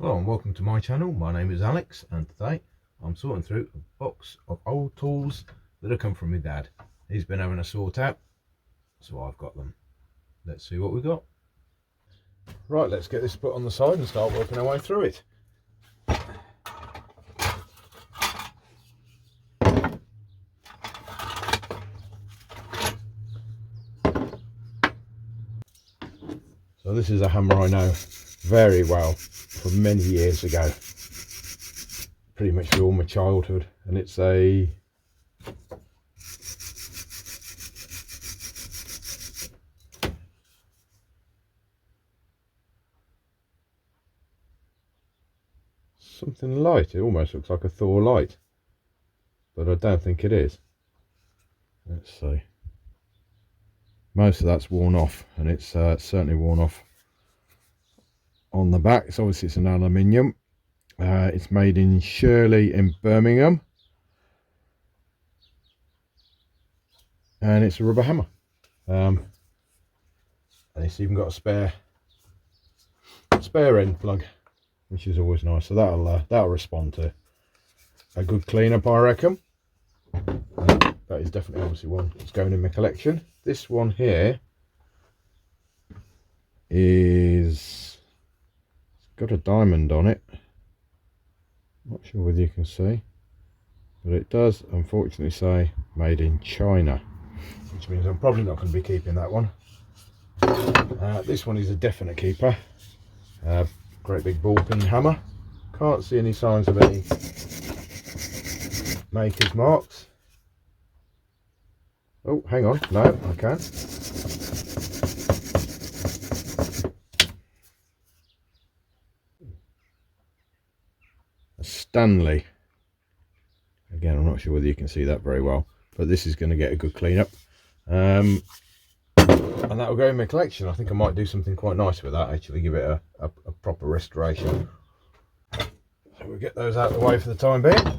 Hello and welcome to my channel. My name is Alex and today I'm sorting through a box of old tools that have come from my dad. He's been having a sort out, so I've got them. Let's see what we've got. Right, let's get this put on the side and start working our way through it. So this is a hammer I know very well from many years ago, pretty much for all my childhood, and it's a something light. It almost looks like a Thor light, but I don't think it is. Let's see. Most of that's worn off, and it's certainly worn off on the back. So obviously it's an aluminium. It's made in Shirley in Birmingham, and it's a rubber hammer. And it's even got a spare end plug, which is always nice. So that'll respond to a good cleanup, I reckon. That is definitely obviously one that's going in my collection. This one here is got a diamond on it. Not sure whether you can see, but it does unfortunately say made in China, which means I'm probably not going to be keeping that one. This one is a definite keeper. Great big ball peen hammer. Can't see any signs of any maker's marks. Oh, hang on, no, I can. A Stanley. Again, I'm not sure whether you can see that very well, but this is going to get a good clean up. And that will go in my collection. I think I might do something quite nice with that, actually give it a proper restoration. So we'll get those out of the way for the time being.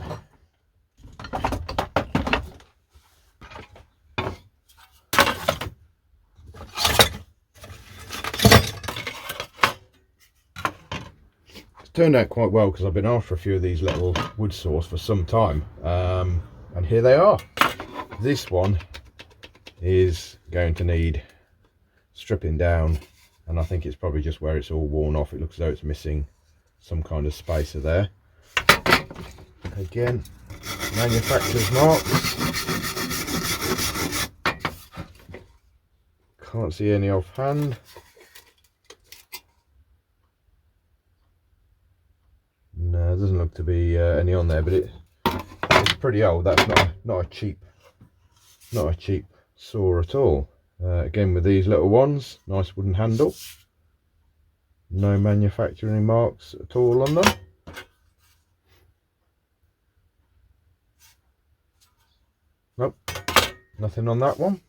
Turned out quite well because I've been after a few of these little wood saws for some time, and here they are. This one is going to need stripping down, and I think it's probably just where it's all worn off. It looks as though it's missing some kind of spacer there. Again, manufacturer's marks. Can't see any offhand. No, it doesn't look to be any on there, but it's pretty old. That's not a cheap saw at all. Again, with these little ones, nice wooden handle. No manufacturing marks at all on them. Nope, nothing on that one.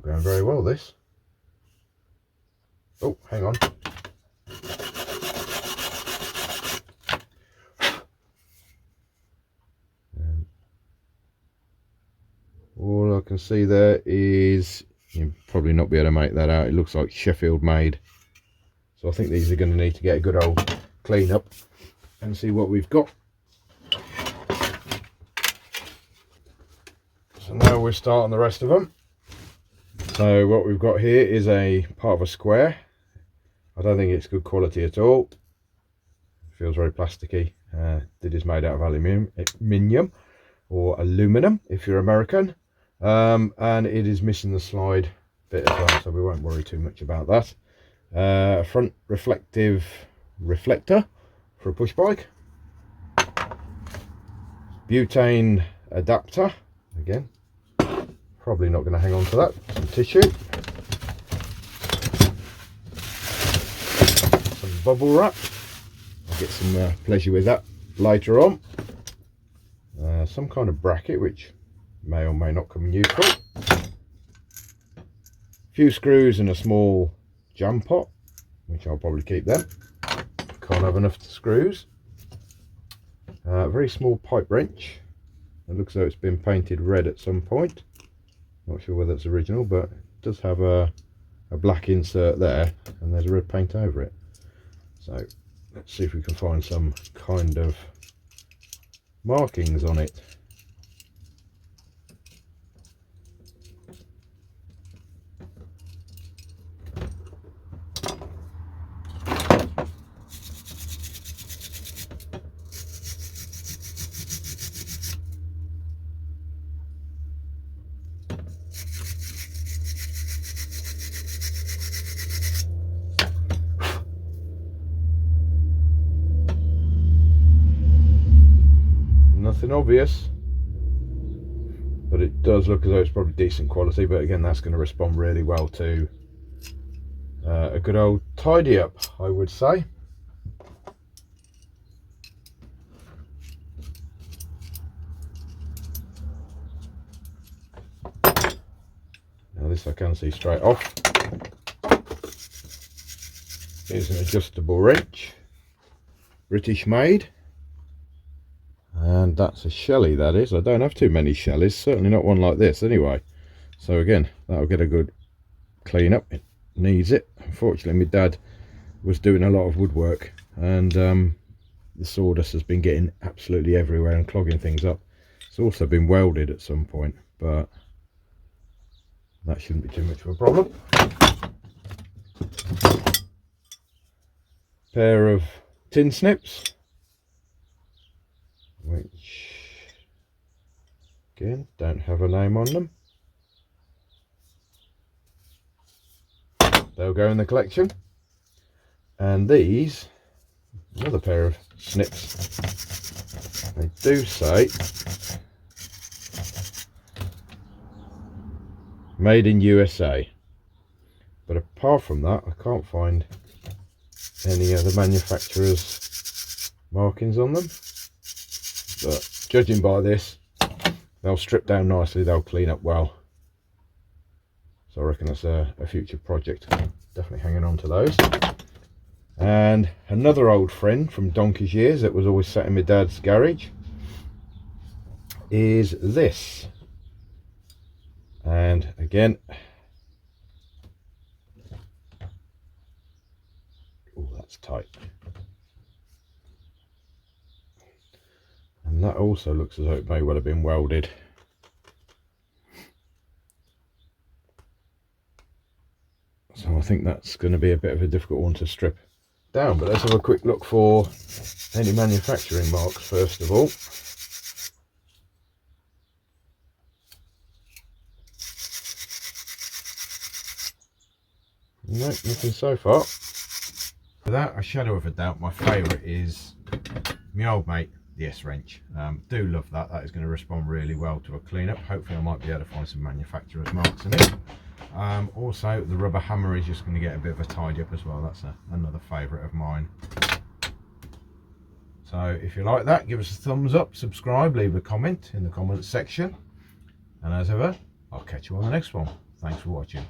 Going very well, this. Oh, hang on. All I can see there is, you'll probably not be able to make that out, it looks like Sheffield made. So I think these are going to need to get a good old clean up and see what we've got. So now we're starting the rest of them. So what we've got here is a part of a square. I don't think it's good quality at all. It feels very plasticky. It is made out of aluminium or aluminum if you're American, and it is missing the slide bit as well, so we won't worry too much about that. A front reflective reflector for a push bike. Butane adapter, again probably not going to hang on to that. Some tissue, some bubble wrap. I'll get some pleasure with that later on. Some kind of bracket which may or may not come in useful. A few screws and a small jam pot, which I'll probably keep them. Can't have enough screws. A very small pipe wrench. It looks as though it's been painted red at some point. Not sure whether it's original, but it does have a black insert there, and there's a red paint over it. So let's see if we can find some kind of markings on it. Nothing obvious, but it does look as though it's probably decent quality. But again, that's going to respond really well to a good old tidy up, I would say. Now this I can see straight off. Here's an adjustable wrench, British made. And that's a Shelly, that is. I don't have too many Shellys, certainly not one like this anyway. So again, that'll get a good clean up. It needs it. Unfortunately, my dad was doing a lot of woodwork, and the sawdust has been getting absolutely everywhere and clogging things up. It's also been welded at some point, but that shouldn't be too much of a problem. Pair of tin snips, which again don't have a name on them. They'll go in the collection. And these, another pair of snips. They do say made in USA, but apart from that I can't find any other manufacturer's markings on them. But judging by this, they'll strip down nicely, they'll clean up well. So I reckon that's a future project. Definitely hanging on to those. And another old friend from donkey's years that was always sat in my dad's garage is this. And again, oh, that's tight. And that also looks as though it may well have been welded. So I think that's going to be a bit of a difficult one to strip down. But let's have a quick look for any manufacturing marks first of all. No, nothing so far. Without a shadow of a doubt, my favourite is my old mate, the S-wrench. Do love that. That is going to respond really well to a cleanup. Hopefully I might be able to find some manufacturer's marks in it. Also the rubber hammer is just going to get a bit of a tidy up as well. That's another favourite of mine. So if you like that, give us a thumbs up, subscribe, leave a comment in the comments section, and as ever, I'll catch you on the next one. Thanks for watching.